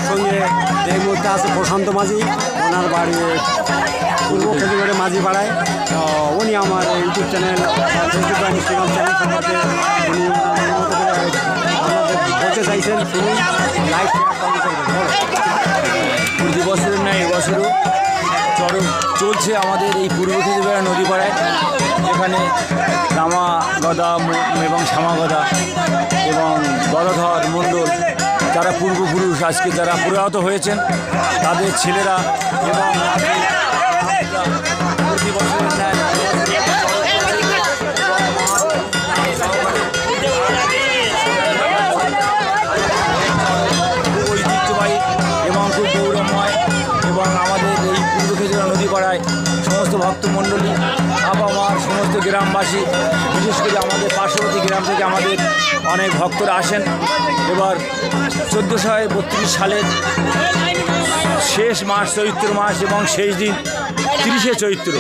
সঙ্গে এই মুহূর্তে আছে প্রশান্ত মাঝি, ওনার বাড়ি পূর্ব খেজুরের মাঝি পাড়ায়। তো উনি আমার ইউটিউব চ্যানেল ফেসবুক বা ইনস্টাগ্রাম চ্যানেল সম্পর্কে উনি বলতে চাইছেন, শুনুন, লাইক কমেন্ট করবেন। প্রতি বছরের নয় এবছরও চরম চলছে আমাদের এই পূর্ব খেজুরপাড়া নদীপাড়ায়। এখানে রামা গদা এবং শ্যামা গদা এবং গদাধর মণ্ডল, যারা পূর্বপুরুষ আজকে যারা প্রয়াত হয়েছেন তাদের ছেলেরা এবং প্রতি বছরের ন্যায় ঐতিহ্যবাহী এবং খুব গৌরবময়। এবং আমাদের এই পূর্ব খেজুরা নদীপাড়ায় সমস্ত ভক্তমণ্ডলী, বাবা মার সমস্ত গ্রামবাসী, বিশেষ করে আমাদের পার্শ্ববর্তী গ্রাম থেকে আমাদের অনেক ভক্তরা আসেন। এবার 1432 সালের শেষ মাস চৈত্র মাস এবং শেষ দিন 30শে চৈত্র।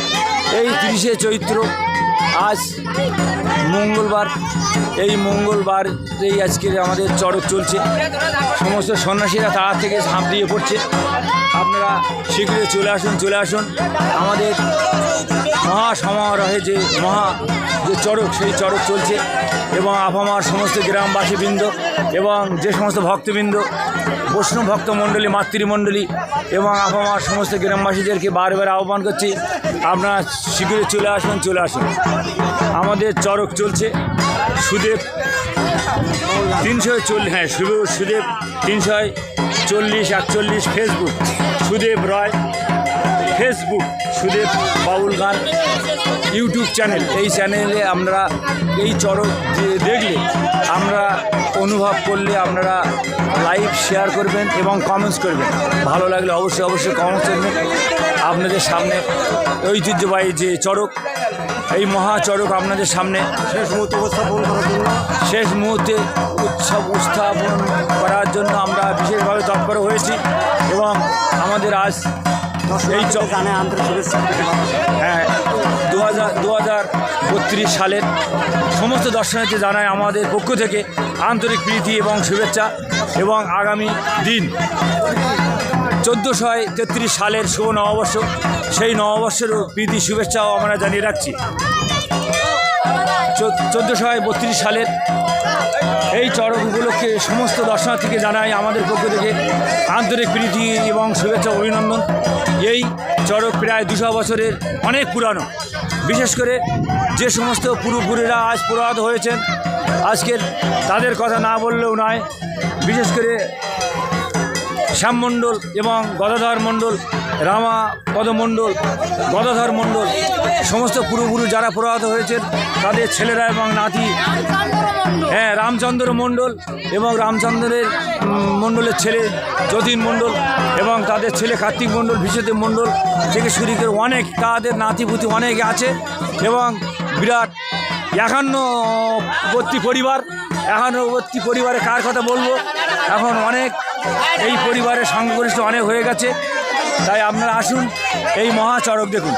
এই 30শে চৈত্র আজ মঙ্গলবার, এই মঙ্গলবার এই আজকের আমাদের চড়ক চলছে। সমস্ত সন্ন্যাসীরা তারা থেকে ঝাঁপ দিয়ে পড়ছে। আপনারা শীঘ্রই চলে আসুন। আমাদের মহা সমারোহে যে চড়ক, সেই চড়ক চলছে এবং আপামার সমস্ত গ্রামবাসীবৃন্দ এবং যে সমস্ত ভক্তবৃন্দ, বৈষ্ণব ভক্তমণ্ডলী, মাতৃমণ্ডলী এবং আপামার সমস্ত গ্রামবাসীদেরকে বারবার আহ্বান করছি, আপনারা শীঘ্রই চলে আসুন। আমাদের চড়ক চলছে সুদেব 340, হ্যাঁ সুদেব 340-41 ফেসবুক, সুদেব রয় ফেসবুক, সুদেব বাউল গান ইউটিউব চ্যানেল। এই চ্যানেলে আমরা এই চড়ক দেখলে, আমরা অনুভব করলে আপনারা লাইক শেয়ার করবেন এবং কমেন্টস করবেন। ভালো লাগলে অবশ্যই কমেন্টস করবেন। আপনাদের সামনে ঐতিহ্যবাহী যে চড়ক, এই মহা চড়ক আপনাদের সামনে শেষ মুহূর্তে উত্থাপন করার জন্য আমরা বিশেষভাবে তৎপর হয়েছি। এবং আমাদের আজ এই জানে আন্তরিক শুভেচ্ছা। হ্যাঁ, 2032 সালের সমস্ত দর্শনার্থী জানায় আমাদের পক্ষ থেকে আন্তরিক প্রীতি এবং শুভেচ্ছা। এবং আগামী দিন 1433 সালের শুভ নববর্ষ, সেই নববর্ষেরও প্রীতি শুভেচ্ছাও আমরা জানিয়ে রাখছি। 1432 সালের এই চড়ক উপলক্ষে সমস্ত দর্শনার্থীকে জানাই আমাদের পক্ষ থেকে আন্তরিক প্রীতি এবং শুভেচ্ছা অভিনন্দন। এই চড়ক প্রায় 200 বছরের অনেক পুরানো। বিশেষ করে যে সমস্ত পূর্বপুরীরা আজ প্রয়াত হয়েছেন, আজকের তাদের কথা না বললেও নয়। বিশেষ করে শ্যাম মণ্ডল এবং গদাধর মণ্ডল, রামাপদ মণ্ডল, গদাধর মণ্ডল, সমস্ত পূর্বপুরুষ যারা প্রয়াত হয়েছেন তাদের ছেলেরা এবং নাতি, হ্যাঁ রামচন্দ্র মণ্ডল এবং রামচন্দ্রের মণ্ডলের ছেলে যতীন মণ্ডল এবং তাদের ছেলে কার্তিক মণ্ডল, বিশ্বদেব মণ্ডল থেকে শুরু করে অনেক তাদের নাতিপুতি অনেকে আছে। এবং বিরাট 51বর্তী পরিবার। 51বর্তী পরিবারে কার কথা বলবো, এখন অনেক এই পরিবারের সংখ্যাগরিষ্ঠ অনেক হয়ে গেছে। তাই আপনারা আসুন, এই মহা চড়ক দেখুন।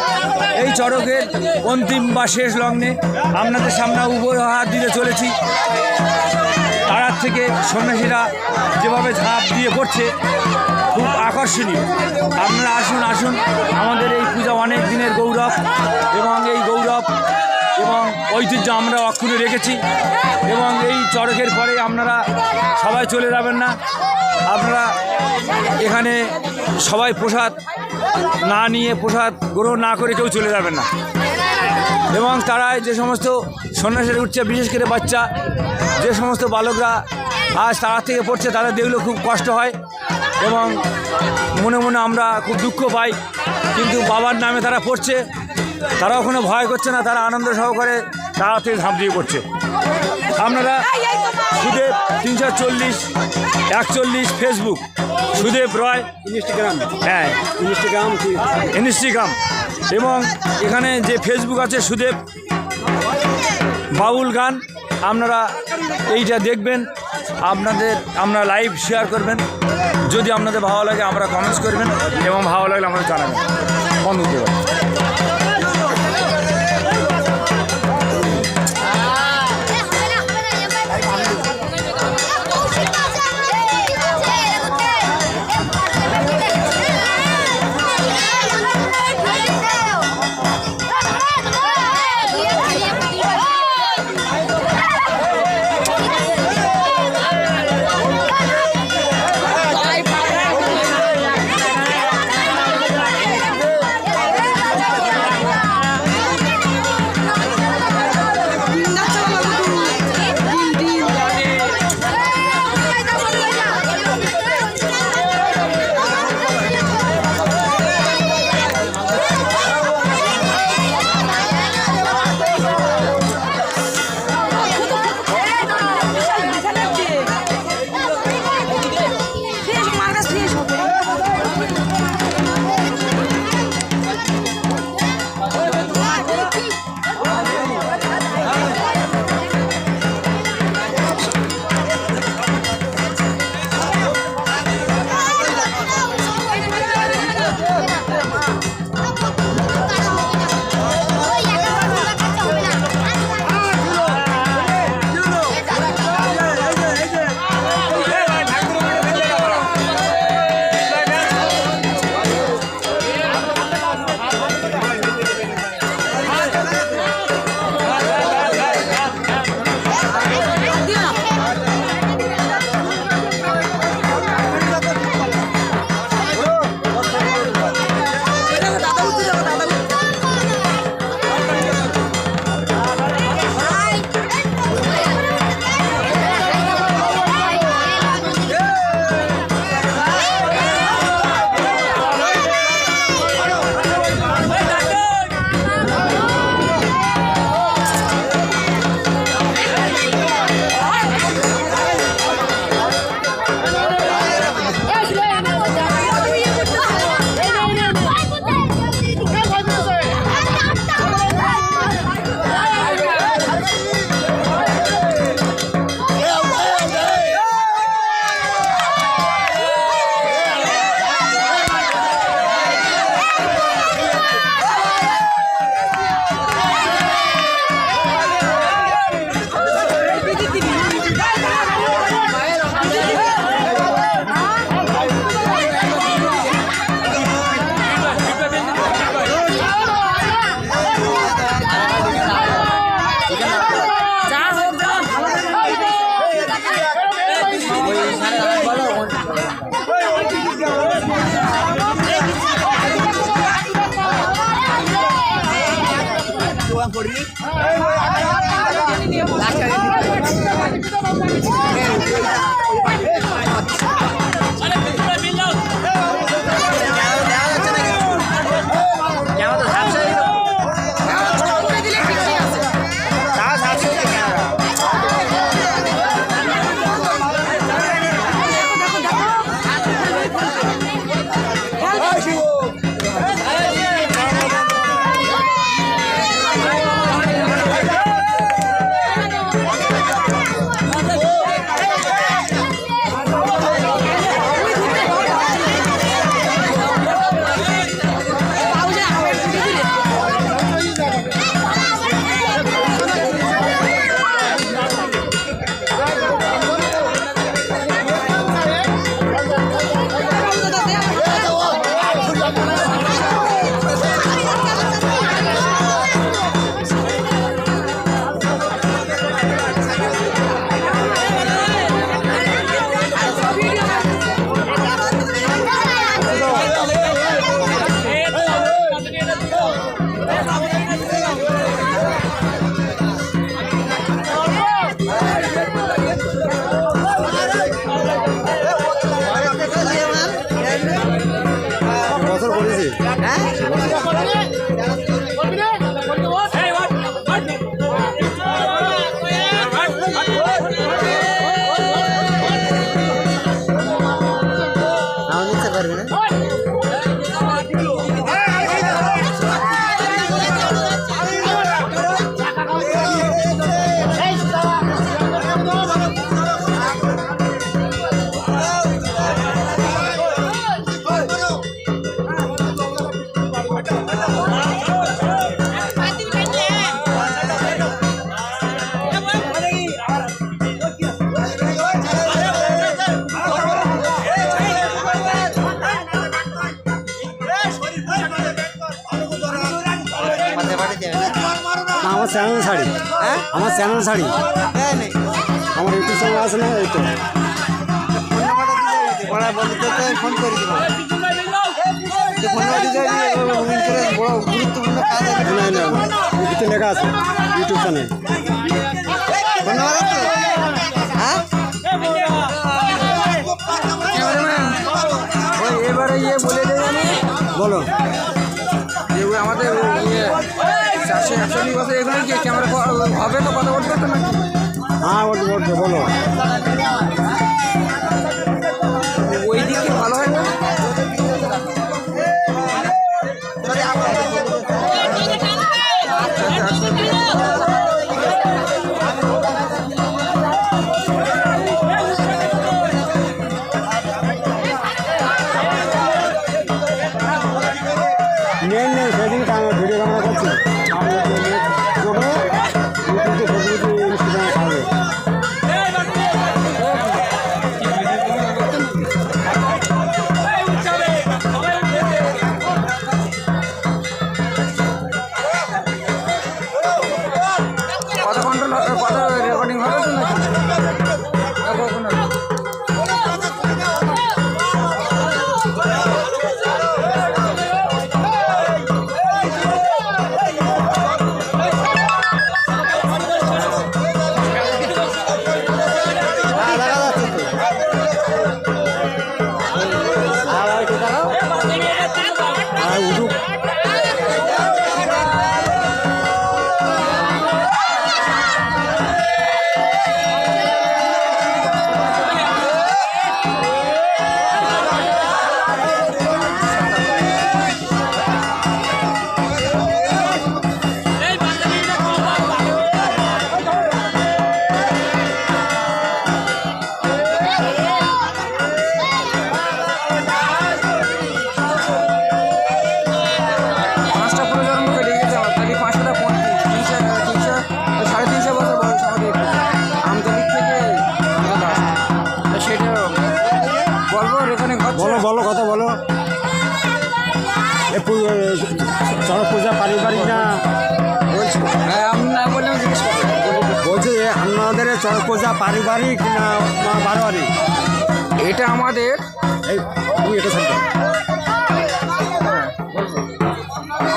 এই চড়কের অন্তিম বা শেষ লগ্নে আপনাদের সামনে উপহার দিতে চলেছি। তারার থেকে সন্ন্যাসীরা যেভাবে ঝাঁপ দিয়ে পড়ছে, খুব আকর্ষণীয়। আপনারা আসুন। আমাদের এই পূজা অনেক দিনের গৌরব এবং এই গৌরব এবং ঐতিহ্য আমরা অক্ষুণ্ণ রেখেছি। এবং এই চড়কের পরে আপনারা সবাই চলে যাবেন না। আপনারা এখানে সবাই প্রসাদ না নিয়ে, প্রসাদ গ্রহণ না করে কেউ চলে যাবেন না। এবং তারা যে সমস্ত সন্ন্যাসীরা উঠছে, বিশেষ করে বাচ্চা, যে সমস্ত বালকরা আজ তারা থেকে পড়ছে, তাদের দেখলেও খুব কষ্ট হয় এবং মনে আমরা খুব দুঃখ পাই। কিন্তু বাবার নামে তারা পড়ছে, তারাও কোনো ভয় করছে না, তারা আনন্দ সহকারে তারা থেকে ঝাঁপ দিয়ে পড়ছে। আপনারা সুদেব 340-41 ফেসবুক, সুদেব রয় ইনস্টাগ্রাম, হ্যাঁ ইনস্টাগ্রাম এবং এখানে যে ফেসবুক আছে সুদেব বাউল গান। আপনারা এইটা দেখবেন, আপনারা লাইভ শেয়ার করবেন। যদি আপনাদের ভালো লাগে আমরা কমেন্টস করবেন এবং ভালো লাগলে আমরা জানাবেন। বন্ধু দেবেন। আমার চ্যানেল শাড়ি, হ্যাঁ আমার চ্যানেল শাড়ি, আমার ইউটিউব চ্যানেল আছে না, এই তো ফোন করে গুরুত্বপূর্ণ কাজ আছে, লেখা আছে ইউটিউব চ্যানেল। ধন্যবাদ। হ্যাঁ এবারে ইয়ে বলে দেবে আমি বলো যেগুলো আমাদের ইয়ে 400 বছর এগুলো কি ক্যামেরা হবে তো কথা বলতে তো নাকি? হ্যাঁ বলতে বলো ওই দিকে ভালো উঠুক। পাঁচটা প্রজন্ম কেটে গেছে আমার, তাহলে 500টা 300 সাড়ে 300 বছর বয়স আমাদের আমতলিক থেকে আলাদা আসছে। তা সেটা বলবো এখানে বলো বলো কথা বলো। এ চড়ক পূজা পারিবারিক না বলছি। হ্যাঁ, আমি না বললাম জিজ্ঞেস করছি। বলছি আপনাদের চড়ক পূজা পারিবারিক না বারোয়ারি? এটা আমাদের এই তুমি এটা থাকবে।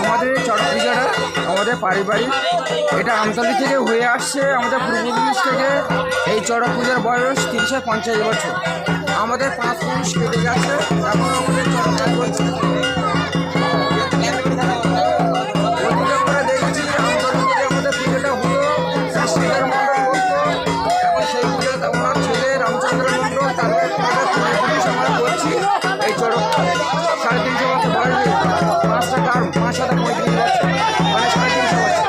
আমাদের চড়ক পূজাটা আমাদের পারিবারিক, এটা আমতলী থেকে হয়ে আসছে আমাদের পূর্বপুরুষ থেকে। এই চড়ক পূজার বয়স 350 বছর। আমাদের 5 পুরুষ কেটে গেছে, এখন আমাদের চড়ক পূজা করছে। অতীতে আমরা দেখেছি আমতলী থেকে আমাদের পুজোটা হলো শ্রীধর মণ্ডল করতো। এখন সেই পুজোটা ওনার ছেলে রামচন্দ্র মণ্ডল, তারপরে আমাদের পূর্বপুরুষ আমরা করছি। এই চড়ক 350 বছর বয়স, 5টা টার্ম, 5 সাথে 35 বছর, মানে 350 বছর।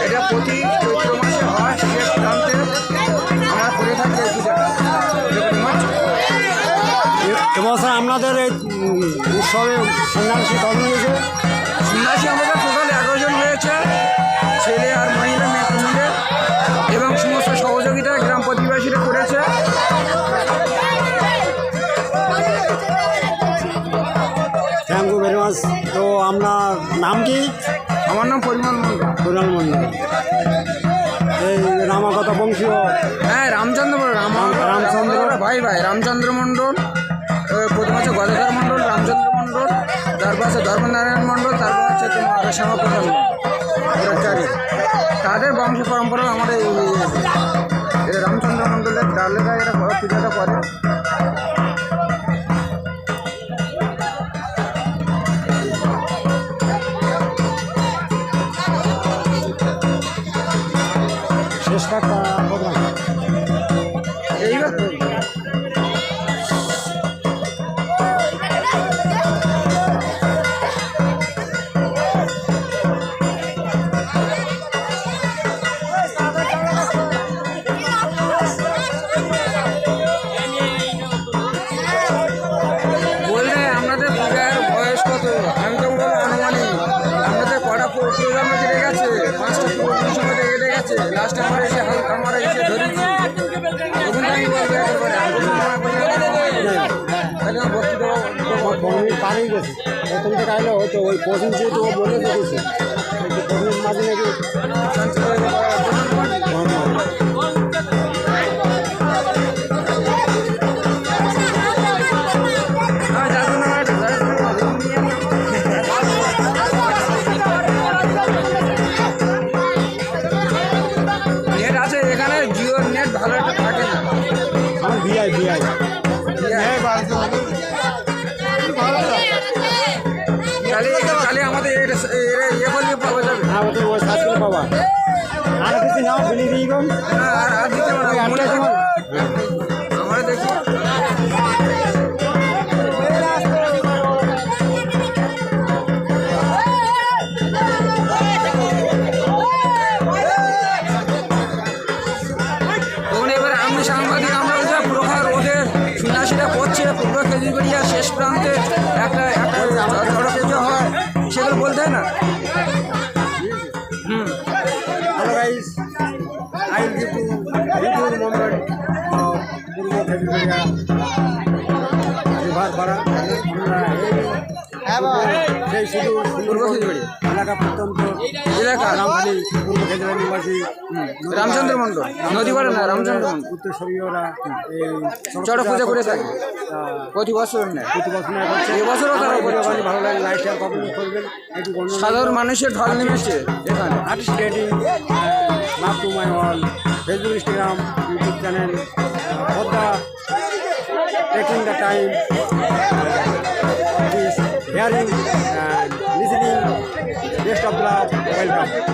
এটা প্রতি চৈত্র মাসে হয়, শেষ প্রান্তে আমরা করে থাকি এই পূজাটা। এবছর আপনাদের এই উৎসবে সন্ন্যাসী কত হয়েছে? সন্ন্যাসী আমাদের টোটাল 11 জন হয়েছে, ছেলে আর মহিলা মিলে, এবং সমস্ত সহযোগিতা গ্রাম প্রতিবেশীরা করেছে। Thank you very much. তো আপনার নাম কি? আমার নাম পরিমল মণ্ডল। দুলাল মন্ডল। এই রামাকথ বংশীয় হ্যাঁ, রামচন্দ্র রামচন্দ্র ভাই রামচন্দ্র মণ্ডল, প্রথম আছে গদাধর মণ্ডল, রামচন্দ্র মণ্ডল, তারপর আছে ধর্মনারায়ণ মণ্ডল, তারপর হচ্ছে তোমার শ্যামাপ্রসাদ মণ্ডল। তাদের বংশ পরম্পরা আমাদের এই রামচন্দ্র মণ্ডলের ডালেরা এরা পূজাটা করে। শেষটা প্রোগ্রাম এইবার বললে আপনাদের পূজার বয়স কত? আমি তো বলবো আনুমানিক। আপনাদের কটা প্রোগ্রামে কেটে গেছে, 5টা পুরোপুরি সময় কেটে গেছে। লাস্টে আমরা এসে আমরা এসে ধরেছি, তখন আমি বলবো একেবারে পারেই গেছে। প্রথম থেকে আইলে হয়তো ওই প্রথম যেহেতু ও বলে দেখেছে প্রথম মাঝে নাকি নেট আছে এখানে, জিওর নেট ভালো একটা থাকে না। আমার ভিআই তাহলে আমাদের ইয়ে করলে পাওয়া যাবে। হ্যাঁ ওদের ওই সার্চ করে পাবা। আর কিছু নাও বিলি দিয়ে গম আর দিতে পারো না, মনে হয় আমরা দেখি। তখন এবার আমি সাংবাদিক, আমরা প্রখার ওদের সন্ন্যাসীরা করছে পূর্ব খেজুরিয়া শেষ প্রান্তে একটা চড়ক পুজো হয়, সেগুলো বলতে হয় না। Hello guys, I will give you number পূর্ব ফেব্রুয়ারি রিভার পাড়া। সেই শুধু পূর্ব খেজুরিয়া এলাকা প্রত্যন্ত এলাকা রামখালি পূর্ব খেজুরিয়া নিবাসী রামচন্দ্র মণ্ডল, নদীপাড়া না রামচন্দ্র মণ্ডল উত্তরসরীয়রা এই চড়ক পুজো করে থাকে প্রতি বছর নেয়। প্রতি বছর করছে। এবছরও তারা করছে। ভালো লাগে, লাইক শেয়ার কমেন্ট করবেন। একটু সাধারণ মানুষের ঢল নেমেছে এখানে। Artist creating love to my all, Facebook, Instagram, YouTube channel, Padma taking the time, this hearing and listening. Best of luck. Welcome.